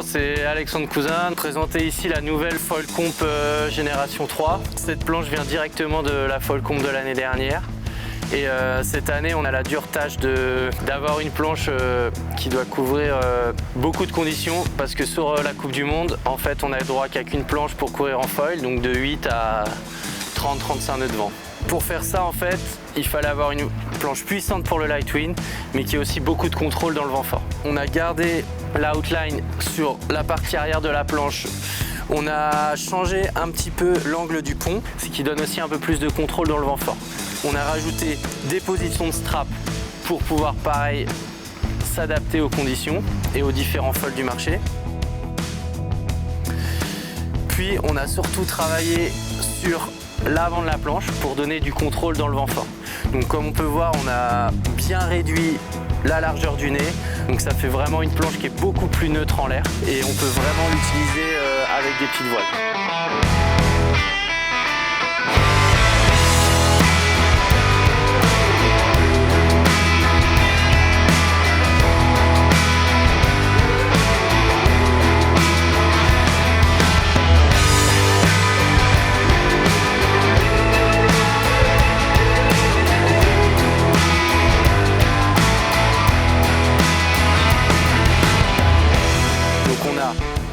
c'est Alexandre Cousin. Présenter ici la nouvelle Foil Comp Génération 3. Cette planche vient directement de la Foil Comp de l'année dernière. Et cette année, on a la dure tâche d'avoir une planche qui doit couvrir beaucoup de conditions parce que sur la Coupe du Monde, en fait, on a le droit qu'à qu'une planche pour courir en foil, donc de 8 à 30-35 nœuds de vent. Pour faire ça, en fait, il fallait avoir une planche puissante pour le light wind, mais qui a aussi beaucoup de contrôle dans le vent fort. On a gardé la outline sur la partie arrière de la planche. On a changé un petit peu l'angle du pont, ce qui donne aussi un peu plus de contrôle dans le vent fort. On a rajouté des positions de strap pour pouvoir, pareil, s'adapter aux conditions et aux différents foils du marché. Puis, on a surtout travaillé sur l'avant de la planche pour donner du contrôle dans le vent fort. Donc, comme on peut voir, on a bien réduit la largeur du nez. Donc, ça fait vraiment une planche qui est beaucoup plus neutre en l'air et on peut vraiment l'utiliser avec des petites voiles.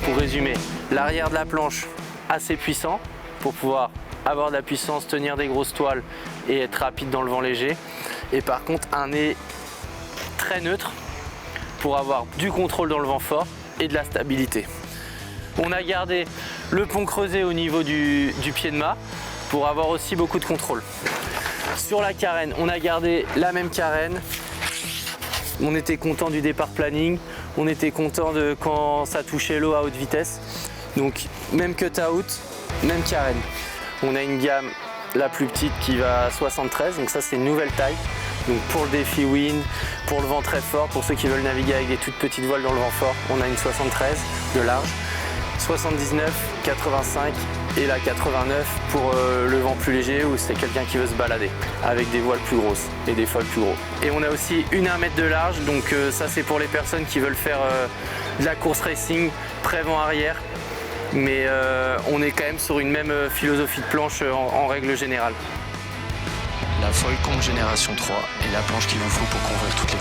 Pour résumer, l'arrière de la planche assez puissant pour pouvoir avoir de la puissance, tenir des grosses toiles et être rapide dans le vent léger. Et par contre un nez très neutre pour avoir du contrôle dans le vent fort et de la stabilité. On a gardé le pont creusé au niveau du pied de mât pour avoir aussi beaucoup de contrôle. Sur la carène, on a gardé la même carène. On était content du départ planning, on était content de quand ça touchait l'eau à haute vitesse. Donc même cut-out, même carène. On a une gamme la plus petite qui va à 73, donc ça c'est une nouvelle taille. Donc pour le défi wind, pour le vent très fort, pour ceux qui veulent naviguer avec des toutes petites voiles dans le vent fort, on a une 73 de large, 79, 85 et la 89 pour le vent plus léger ou c'est quelqu'un qui veut se balader avec des voiles plus grosses et des foils plus gros. Et on a aussi une 1 mètre de large, donc ça c'est pour les personnes qui veulent faire de la course racing pré-vent arrière, mais on est quand même sur une même philosophie de planche en règle générale. La Foil Comp Génération 3 est la planche qu'il vous faut pour couvrir toutes les